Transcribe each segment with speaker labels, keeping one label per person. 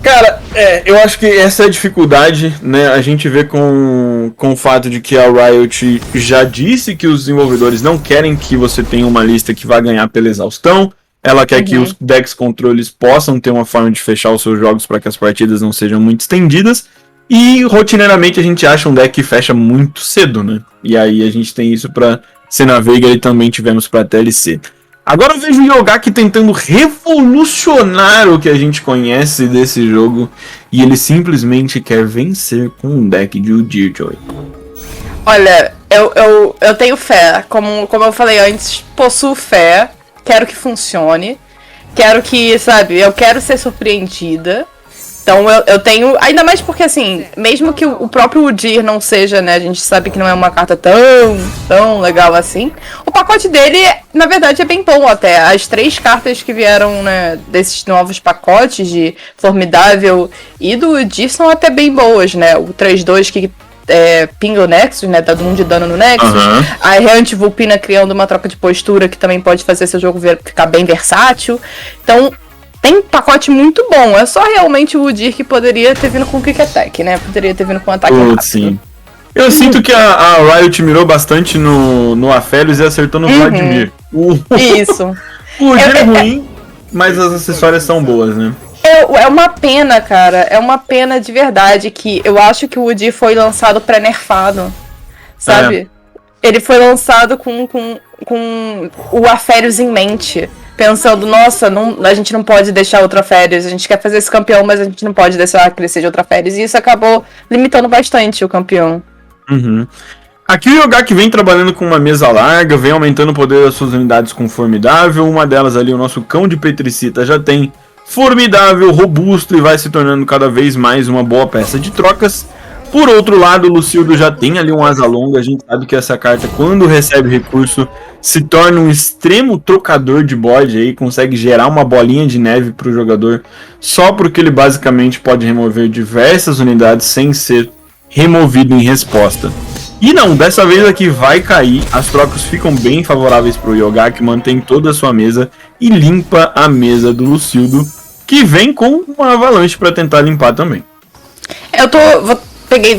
Speaker 1: Cara, eu acho que essa é a dificuldade, né? A gente vê com o fato de que a Riot já disse que os desenvolvedores não querem que você tenha uma lista que vá ganhar pela exaustão. Ela quer que os decks controles possam ter uma forma de fechar os seus jogos para que as partidas não sejam muito estendidas. E rotineiramente a gente acha um deck que fecha muito cedo, né? E aí a gente tem isso pra Senna Veiga e também tivemos pra TLC. Agora eu vejo o Yogaki tentando revolucionar o que a gente conhece desse jogo e ele simplesmente quer vencer com um deck de Udyr, Joy.
Speaker 2: Olha, eu tenho fé. Como eu falei antes, possuo fé. Quero que funcione. Quero que, sabe, eu quero ser surpreendida. Então eu tenho. Ainda mais porque, assim, mesmo que o próprio Udyr não seja, né? A gente sabe que não é uma carta tão legal assim. O pacote dele, na verdade, é bem bom até. As 3 cartas que vieram, né, desses novos pacotes de Formidável e do Udyr são até bem boas, né? O 3-2 que pinga o Nexus, né? Dá 1 de dano no Nexus. A Errante Vulpina criando uma troca de postura que também pode fazer seu jogo ficar bem versátil. Então. Tem pacote muito bom, é só realmente o Udyr que poderia ter vindo com Quick Attack, né? Poderia ter vindo com ataque rápido.
Speaker 1: Sim. Eu sinto que a Riot mirou bastante no Aphelios e acertou no Vladimir.
Speaker 2: Isso.
Speaker 1: O Udyr é ruim, mas as acessórias são boas, né?
Speaker 2: É uma pena, cara. É uma pena de verdade que eu acho que o Udyr foi lançado pré-nerfado, sabe? Ele foi lançado com o Aphelios em mente. Pensando, nossa, a gente não pode deixar outra Aphelios, a gente quer fazer esse campeão, mas a gente não pode deixar crescer de outra Aphelios. E isso acabou limitando bastante o campeão.
Speaker 1: Aqui o Yogaki vem trabalhando com uma mesa larga, vem aumentando o poder das suas unidades com Formidável. Uma delas ali, o nosso cão de Petricita, já tem Formidável, robusto e vai se tornando cada vez mais uma boa peça de trocas. Por outro lado, o Lucildo já tem ali um asa longa, a gente sabe que essa carta, quando recebe recurso, se torna um extremo trocador de board aí, consegue gerar uma bolinha de neve para o jogador, só porque ele basicamente pode remover diversas unidades sem ser removido em resposta. E não, dessa vez aqui vai cair, as trocas ficam bem favoráveis para o Yogaki, mantém toda a sua mesa e limpa a mesa do Lucildo, que vem com uma avalanche para tentar limpar também.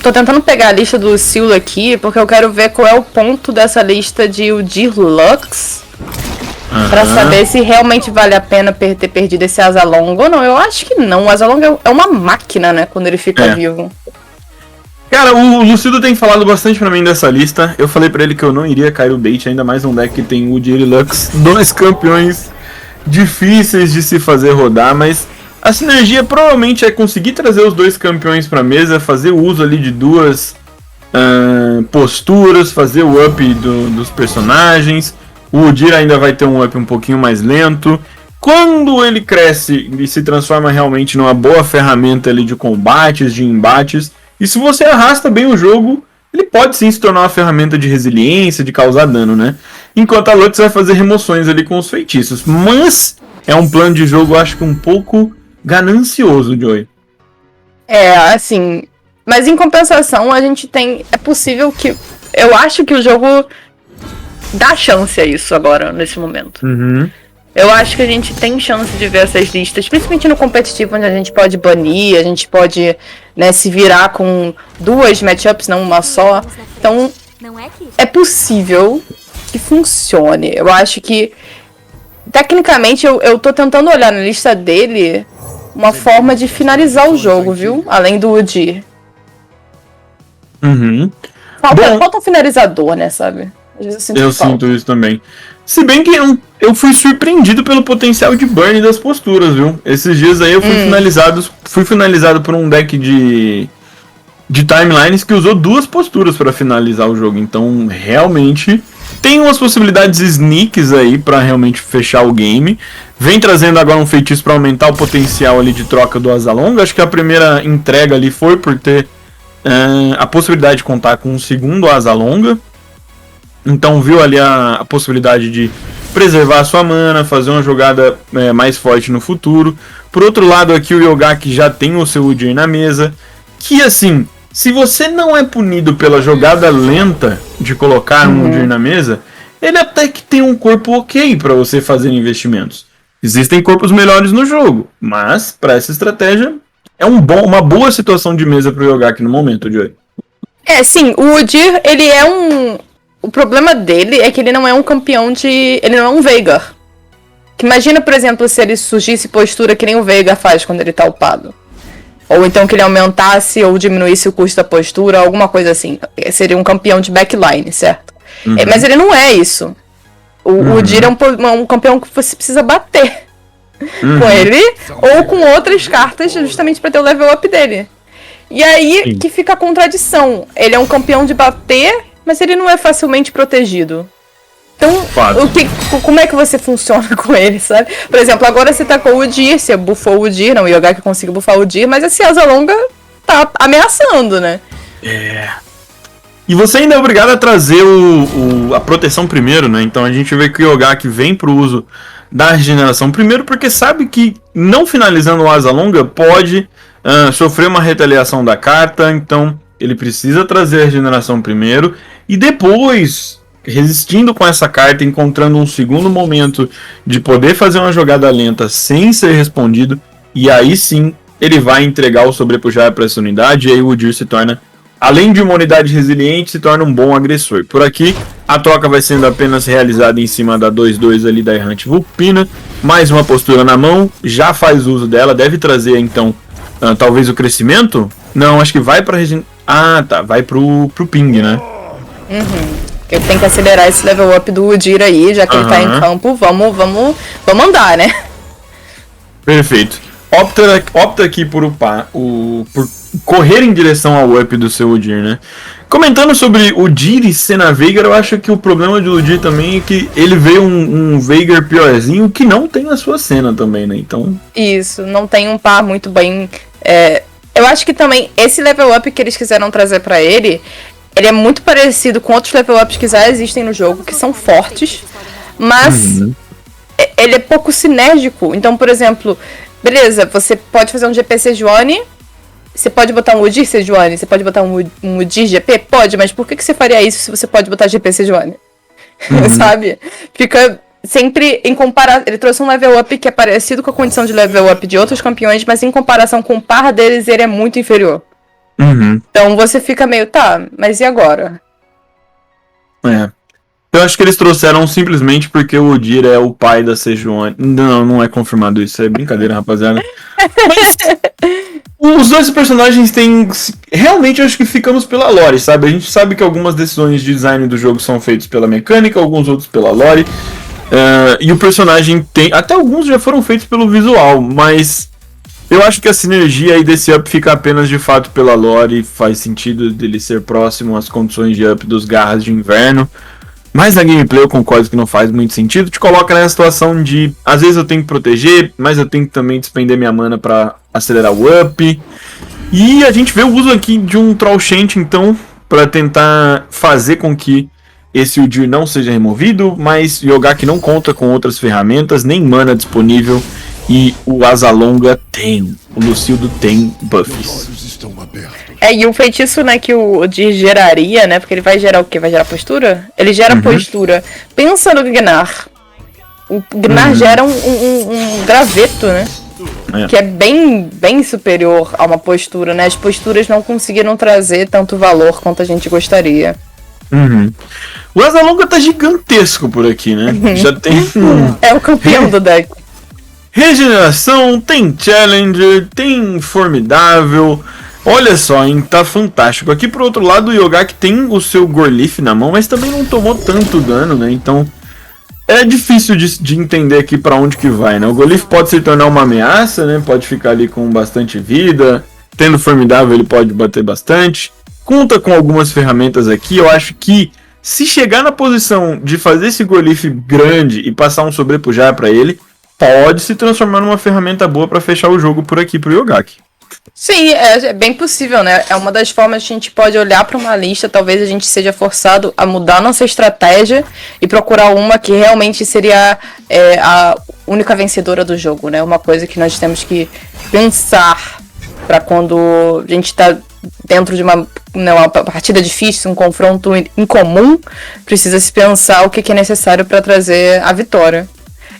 Speaker 2: Tô tentando pegar a lista do Lucildo aqui, porque eu quero ver qual é o ponto dessa lista de Udyr Lux. Pra saber se realmente vale a pena ter perdido esse asa longa ou não. Eu acho que não. O asa longa é uma máquina, né? Quando ele fica vivo.
Speaker 1: Cara, o Lucildo tem falado bastante pra mim dessa lista. Eu falei pra ele que eu não iria cair o bait, ainda mais um deck que tem Udyr e Lux. 2 campeões difíceis de se fazer rodar, mas... A sinergia provavelmente é conseguir trazer os 2 campeões para a mesa, fazer o uso ali de 2 posturas, fazer o up dos personagens. O Udyr ainda vai ter um up um pouquinho mais lento. Quando ele cresce e se transforma realmente numa boa ferramenta ali de combates, de embates, e se você arrasta bem o jogo, ele pode sim se tornar uma ferramenta de resiliência, de causar dano, né? Enquanto a Lux vai fazer remoções ali com os feitiços. Mas é um plano de jogo, acho que um pouco... ganancioso, Joey.
Speaker 2: Assim... Mas em compensação, a gente tem... É possível que... Eu acho que o jogo dá chance a isso agora, nesse momento. Eu acho que a gente tem chance de ver essas listas, principalmente no competitivo, onde a gente pode banir, a gente pode, né, se virar com 2 matchups, não uma só. Então, é possível que funcione. Eu acho que... Tecnicamente, eu tô tentando olhar na lista dele... uma forma de finalizar o jogo, viu? Além do Udyr. Falta um finalizador, né, sabe? Às vezes
Speaker 1: eu sinto isso também. Se bem que eu fui surpreendido pelo potencial de burn das posturas, viu? Esses dias aí eu fui finalizado por um deck de timelines que usou 2 posturas para finalizar o jogo. Então, realmente... Tem umas possibilidades sneaks aí pra realmente fechar o game. Vem trazendo agora um feitiço pra aumentar o potencial ali de troca do asa longa. Acho que a primeira entrega ali foi por ter a possibilidade de contar com um segundo asa longa. Então viu ali a possibilidade de preservar a sua mana, fazer uma jogada mais forte no futuro. Por outro lado aqui o Yogaki já tem o seu Udyr na mesa. Que assim... Se você não é punido pela jogada lenta de colocar um Udyr na mesa, ele até que tem um corpo ok para você fazer investimentos. Existem corpos melhores no jogo, mas para essa estratégia é uma boa situação de mesa pro Yogaki no momento, Joey.
Speaker 2: Sim, o Udyr, ele é um... O problema dele é que ele não é um campeão de... Ele não é um Veigar. Que imagina, por exemplo, se ele surgisse postura que nem o Veigar faz quando ele tá upado. Ou então que ele aumentasse ou diminuísse o custo da postura, alguma coisa assim. Seria um campeão de backline, certo?
Speaker 1: Uhum.
Speaker 2: Mas ele não é isso. O Udyr é um campeão que você precisa bater com ele ou com outras cartas justamente pra ter o level up dele. E aí que fica a contradição. Ele é um campeão de bater, mas ele não é facilmente protegido. Então, como é que você funciona com ele, sabe? Por exemplo, agora você tá com o Udyr, você buffou o Udyr, não, o Yogaki conseguiu buffar o Udyr, mas esse asa longa tá ameaçando, né?
Speaker 1: E você ainda é obrigado a trazer a proteção primeiro, né? Então a gente vê que o Yogaki vem pro uso da regeneração primeiro, porque sabe que não finalizando o asa longa pode sofrer uma retaliação da carta, então ele precisa trazer a regeneração primeiro, e depois... resistindo com essa carta, encontrando um segundo momento de poder fazer uma jogada lenta sem ser respondido, e aí sim ele vai entregar o sobrepujar para essa unidade, e aí o Udyr se torna, além de uma unidade resiliente, se torna um bom agressor. Por aqui, a troca vai sendo apenas realizada em cima da 2/2 ali da Errante Vulpina, mais uma postura na mão, já faz uso dela, deve trazer então, talvez o crescimento? Não, acho que vai para vai pro ping, né?
Speaker 2: Ele tem que acelerar esse level up do Udyr aí, já que ele tá em campo, vamos andar, né?
Speaker 1: Perfeito. Opta aqui por correr em direção ao up do seu Udyr, né? Comentando sobre Udyr e Senna Veigar, eu acho que o problema do Udyr também é que ele veio um Veigar piorzinho que não tem a sua Senna também, né? Então...
Speaker 2: Isso, não tem um par muito bem... Eu acho que também esse level up que eles quiseram trazer pra ele é muito parecido com outros level ups que já existem no jogo, que são fortes, mas ele é pouco sinérgico. Então, por exemplo, beleza, você pode fazer um GP Sejuani, você pode botar um Udyr Sejuani, você pode botar um Udyr GP? Pode, mas por que você faria isso se você pode botar GP Sejuani? Sabe? Fica sempre em comparação. Ele trouxe um level up que é parecido com a condição de level up de outros campeões, mas em comparação com o par deles, ele é muito inferior. Então você fica meio, mas e agora?
Speaker 1: Eu acho que eles trouxeram simplesmente porque o Udyr é o pai da Sejuani. Não é confirmado isso, é brincadeira, rapaziada. Mas os dois personagens têm... Realmente eu acho que ficamos pela lore, sabe? A gente sabe que algumas decisões de design do jogo são feitas pela mecânica, alguns outros pela lore. E o personagem tem... Até alguns já foram feitos pelo visual, mas... Eu acho que a sinergia aí desse up fica apenas de fato pela lore, faz sentido dele ser próximo às condições de up dos Garras de Inverno, mas na gameplay eu concordo que não faz muito sentido, te coloca nessa situação de, às vezes eu tenho que proteger, mas eu tenho que também despender minha mana pra acelerar o up, e a gente vê o uso aqui de um Trollshank então, pra tentar fazer com que esse Udyr não seja removido, mas Yogaki não conta com outras ferramentas, nem mana disponível. E o Asa Longa o Lucildo tem buffs.
Speaker 2: E o feitiço, né, que o Udyr geraria, né, porque ele vai gerar o quê? Vai gerar postura? Ele gera postura. Pensa no Gnar. O Gnar gera um graveto, né? Que é bem superior a uma postura, né? As posturas não conseguiram trazer tanto valor quanto a gente gostaria.
Speaker 1: O Asa Longa tá gigantesco por aqui, né? Já tem...
Speaker 2: É o campeão do deck.
Speaker 1: Regeneração, tem Challenger, tem Formidável. Olha só, hein, tá fantástico. Aqui pro outro lado o Yogaki tem o seu Gorlif na mão, mas também não tomou tanto dano, né? Então é difícil de entender aqui pra onde que vai, né? O Gorlif pode se tornar uma ameaça, né? Pode ficar ali com bastante vida. Tendo Formidável ele pode bater bastante. Conta com algumas ferramentas aqui. Eu acho que se chegar na posição de fazer esse Gorlif grande e passar um sobrepujar pra ele, pode se transformar numa ferramenta boa pra fechar o jogo por aqui pro Yogaki.
Speaker 2: Sim, é bem possível, né? É uma das formas que a gente pode olhar pra uma lista, talvez a gente seja forçado a mudar nossa estratégia e procurar uma que realmente seria a única vencedora do jogo, né? Uma coisa que nós temos que pensar pra quando a gente tá dentro de uma partida difícil, um confronto incomum, precisa se pensar o que é necessário pra trazer a vitória.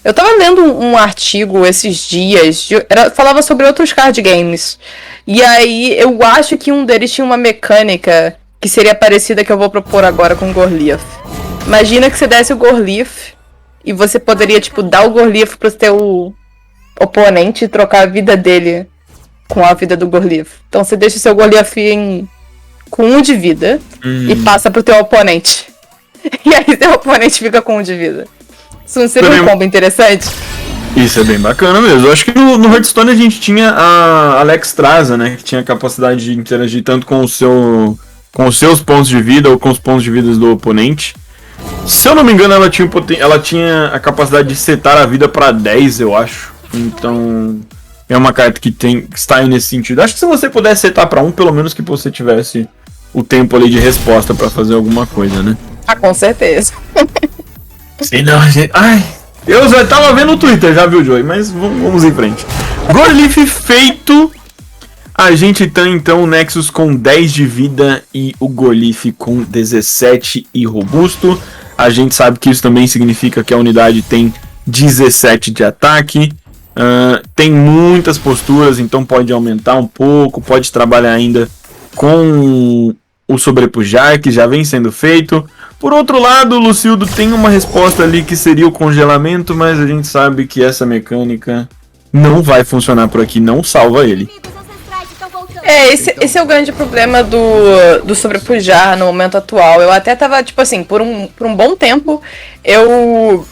Speaker 2: Eu tava lendo um artigo esses dias, falava sobre outros card games. E aí eu acho que um deles tinha uma mecânica que seria parecida que eu vou propor agora com o Gorliath. Imagina que você desse o Gorliath e você poderia, tipo, dar o Gorliath pro teu oponente e trocar a vida dele com a vida do Gorliath. Então você deixa o seu Gorliath com 1 de vida e passa pro teu oponente. E aí seu oponente fica com 1 de vida. Isso não seria um combo interessante?
Speaker 1: Isso é bem bacana mesmo. Eu acho que no Hearthstone a gente tinha a Alexstrasza, né? Que tinha a capacidade de interagir tanto com os seus pontos de vida ou com os pontos de vida do oponente. Se eu não me engano, ela tinha a capacidade de setar a vida para 10, eu acho. Então, é uma carta que está aí nesse sentido. Acho que se você pudesse setar para 1, pelo menos que você tivesse o tempo ali de resposta para fazer alguma coisa, né?
Speaker 2: Ah, com certeza.
Speaker 1: Sei não, gente. Ai, eu já tava vendo no Twitter, já viu, Joey? Mas vamos em frente. Gorliath feito. A gente tem então o Nexus com 10 de vida e o Gorliath com 17 e robusto. A gente sabe que isso também significa que a unidade tem 17 de ataque. Tem muitas posturas, então pode aumentar um pouco. Pode trabalhar ainda com o sobrepujar, que já vem sendo feito. Por outro lado, o Lucildo tem uma resposta ali que seria o congelamento, mas a gente sabe que essa mecânica não vai funcionar por aqui, não salva ele.
Speaker 2: Esse é o grande problema do sobrepujar no momento atual. Eu até tava, tipo assim, por um bom tempo, eu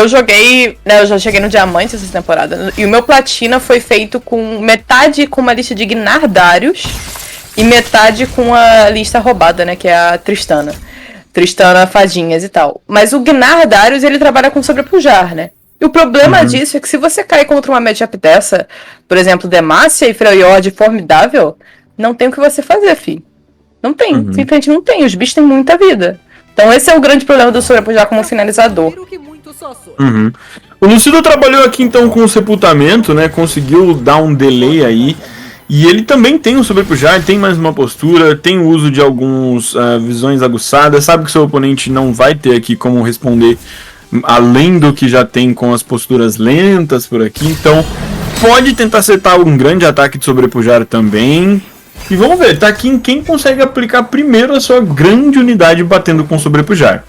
Speaker 2: joguei, né, eu já cheguei no diamante essa temporada, e o meu platina foi feito com metade com uma lista de Gnardarius e metade com a lista roubada, né, que é a Tristana, fadinhas e tal. Mas o Gnardarius, ele trabalha com sobrepujar, né? E o problema disso é que se você cai contra uma matchup dessa, por exemplo, Demacia e Freljord formidável, não tem o que você fazer, fi. Não tem, simplesmente não tem. Os bichos têm muita vida. Então esse é o grande problema do sobrepujar como finalizador.
Speaker 1: O Lucildo trabalhou aqui então com o sepultamento, né? Conseguiu dar um delay aí. E ele também tem um sobrepujar, tem mais uma postura, tem o uso de alguns visões aguçadas, sabe que seu oponente não vai ter aqui como responder além do que já tem com as posturas lentas por aqui, então pode tentar acertar um grande ataque de sobrepujar também. E vamos ver, tá aqui em quem consegue aplicar primeiro a sua grande unidade batendo com sobrepujar.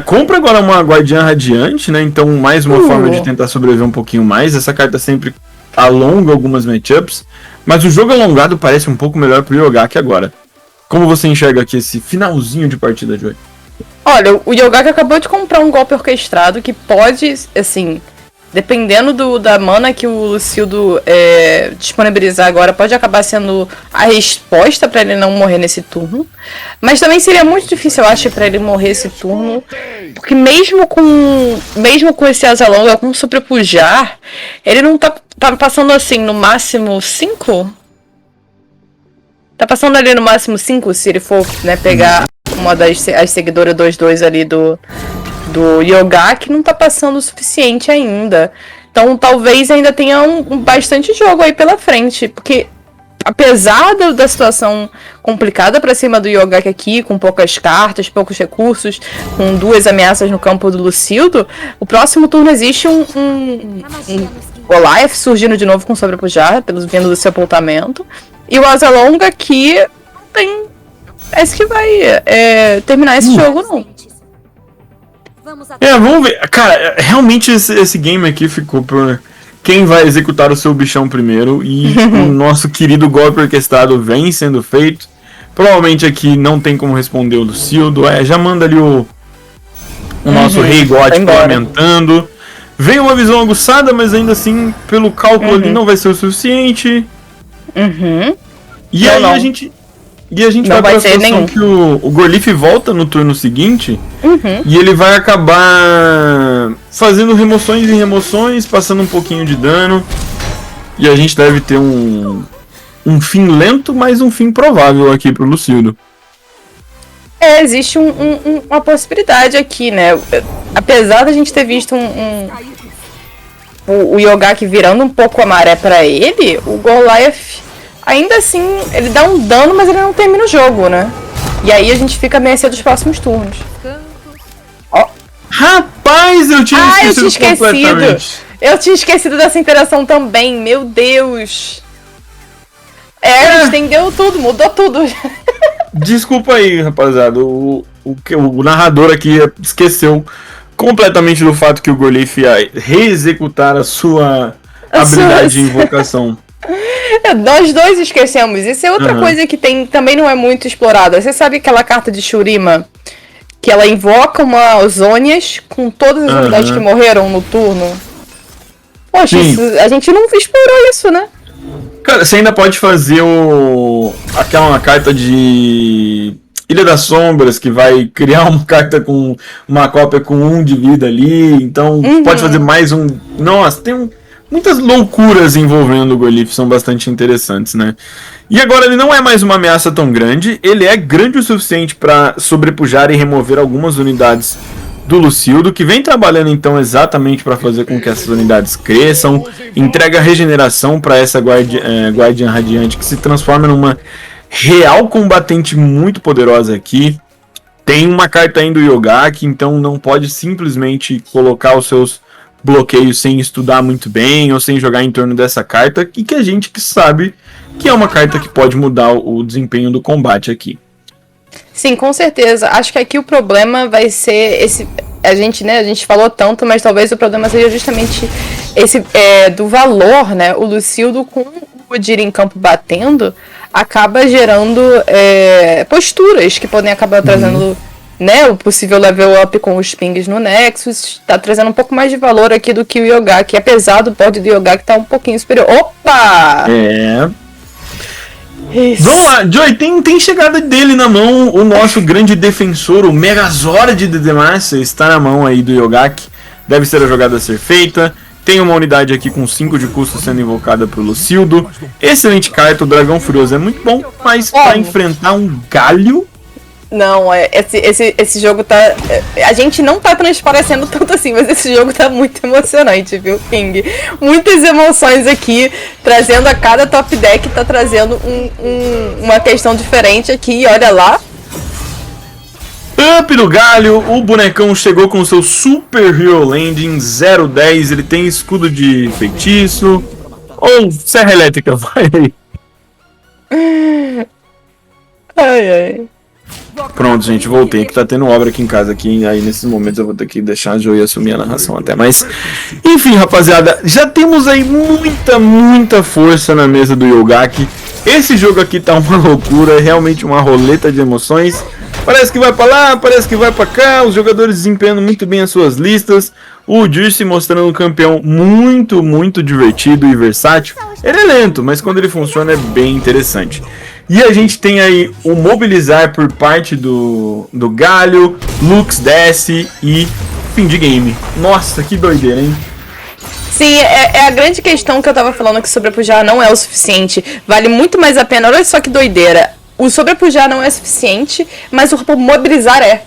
Speaker 1: Compra agora uma Guardiã Radiante, né? Então mais uma forma de tentar sobreviver um pouquinho mais. Essa carta sempre alonga algumas matchups, mas o jogo alongado parece um pouco melhor pro Yogak agora. Como você enxerga aqui esse finalzinho de partida, Joey?
Speaker 2: Olha, o Yogak acabou de comprar um golpe orquestrado que pode, assim, dependendo da mana que o Lucildo disponibilizar agora, pode acabar sendo a resposta pra ele não morrer nesse turno. Mas também seria muito difícil, eu acho, pra ele morrer esse turno, porque mesmo com esse asa longa, com o sobrepujar, ele não tá passando assim, no máximo 5? Tá passando ali no máximo 5, se ele for, né, pegar uma as seguidoras 2-2 ali do Yogak, não tá passando o suficiente ainda. Então talvez ainda tenha bastante jogo aí pela frente, porque apesar da situação complicada pra cima do Yogak aqui, com poucas cartas, poucos recursos, com 2 ameaças no campo do Lucildo, o próximo turno existe um Goliath surgindo de novo com sobrepujar, vindo do sepultamento, e o Asa Longa aqui tem... Esse que vai terminar esse jogo, não.
Speaker 1: Vamos ver. Cara, realmente esse game aqui ficou por quem vai executar o seu bichão primeiro. E o nosso querido golpe orquestrado vem sendo feito. Provavelmente aqui não tem como responder o Lucildo. Já manda ali o nosso Rei Gótico lamentando. Veio uma visão aguçada, mas ainda assim, pelo cálculo ali, não vai ser o suficiente. E aí a gente... E a gente vai pra situação que o Gorliath volta no turno seguinte e ele vai acabar fazendo remoções e remoções, passando um pouquinho de dano. E a gente deve ter um fim lento, mas um fim provável aqui pro Lucildo.
Speaker 2: Existe uma possibilidade aqui, né? Apesar da gente ter visto o Yogak virando um pouco a maré pra ele, o Goliath... Ainda assim, ele dá um dano, mas ele não termina o jogo, né? E aí a gente fica a mercê dos próximos turnos.
Speaker 1: Rapaz! Rapaz, eu tinha esquecido completamente.
Speaker 2: Eu tinha esquecido dessa interação também, meu Deus. Estendeu tudo, mudou tudo.
Speaker 1: Desculpa aí, rapaziada. O narrador aqui esqueceu completamente do fato que o Gorlif ia reexecutar a sua habilidade de invocação.
Speaker 2: Nós dois esquecemos. Isso é outra coisa que também não é muito explorada. Você sabe aquela carta de Shurima? Que ela invoca uma Ozonias com todas as unidades que morreram no turno. Poxa, a gente não explorou isso, né?
Speaker 1: Cara, você ainda pode fazer aquela carta de Ilha das Sombras, que vai criar uma carta com uma cópia com 1 de vida ali. Então, pode fazer mais um... Nossa, tem muitas loucuras envolvendo o Gorlif, são bastante interessantes, né? E agora ele não é mais uma ameaça tão grande, ele é grande o suficiente para sobrepujar e remover algumas unidades do Lucildo, que vem trabalhando então exatamente para fazer com que essas unidades cresçam, entrega regeneração para essa Guardiã Radiante, que se transforma numa real combatente muito poderosa aqui. Tem uma carta ainda do Yogaki, então não pode simplesmente colocar os seus bloqueios sem estudar muito bem ou sem jogar em torno dessa carta, e que a gente que sabe que é uma carta que pode mudar o desempenho do combate aqui.
Speaker 2: Sim, com certeza. Acho que aqui o problema vai ser esse... A gente falou tanto, mas talvez o problema seja justamente esse do valor, né? O Lucildo com o Udyr em campo batendo acaba gerando posturas que podem acabar trazendo, né, o possível level up com os pings no Nexus. Tá trazendo um pouco mais de valor aqui do que o Yogaki, apesar do board do Yogaki tá um pouquinho superior. Opa! Isso.
Speaker 1: Vamos lá, Joy, tem chegada dele na mão, o nosso grande defensor, o Megazord de Demacia, está na mão aí do Yogaki, deve ser a jogada a ser feita. Tem uma unidade aqui com 5 de custo sendo invocada pro Lucildo. Excelente carta, o Dragão Furioso é muito bom, mas para enfrentar um Galio...
Speaker 2: Não, esse jogo tá... A gente não tá transparecendo tanto assim, mas esse jogo tá muito emocionante, viu, King? Muitas emoções aqui, trazendo a cada top deck, tá trazendo uma questão diferente aqui, olha lá.
Speaker 1: Up do Galio, o bonecão chegou com o seu Super Hero Landing 010, ele tem escudo de feitiço, ou serra elétrica, vai aí.
Speaker 2: Ai.
Speaker 1: Pronto, gente, voltei, que tá tendo obra aqui em casa, e aí nesses momentos eu vou ter que deixar a Joey assumir a narração até, mas enfim, rapaziada, já temos aí muita força na mesa do Yogaki. Esse jogo aqui tá uma loucura, é realmente uma roleta de emoções, parece que vai pra lá, parece que vai pra cá, os jogadores desempenhando muito bem as suas listas, o Udyr se mostrando um campeão muito divertido e versátil. Ele é lento, mas quando ele funciona é bem interessante. E a gente tem aí o mobilizar por parte do Galio, Lux desce e fim de game. Nossa, que doideira, hein?
Speaker 2: Sim, é a grande questão que eu tava falando, que sobrepujar não é o suficiente. Vale muito mais a pena, olha só que doideira. O sobrepujar não é suficiente, mas o mobilizar é.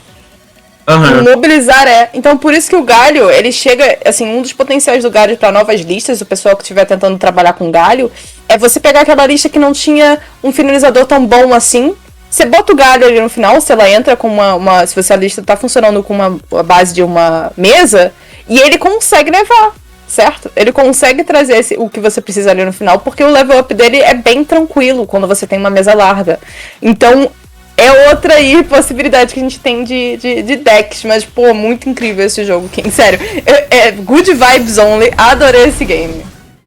Speaker 2: O mobilizar é. Então por isso que o Galio, ele chega, assim, um dos potenciais do Galio para novas listas, o pessoal que estiver tentando trabalhar com Galio, é você pegar aquela lista que não tinha um finalizador tão bom assim, você bota o Galio ali no final, se ela entra com se você a lista tá funcionando com a base de uma mesa, e ele consegue levar, certo? Ele consegue trazer o que você precisa ali no final, porque o level up dele é bem tranquilo quando você tem uma mesa larga. Então é outra aí possibilidade que a gente tem de decks, mas, pô, muito incrível esse jogo, King. Sério, good vibes only, adorei esse game.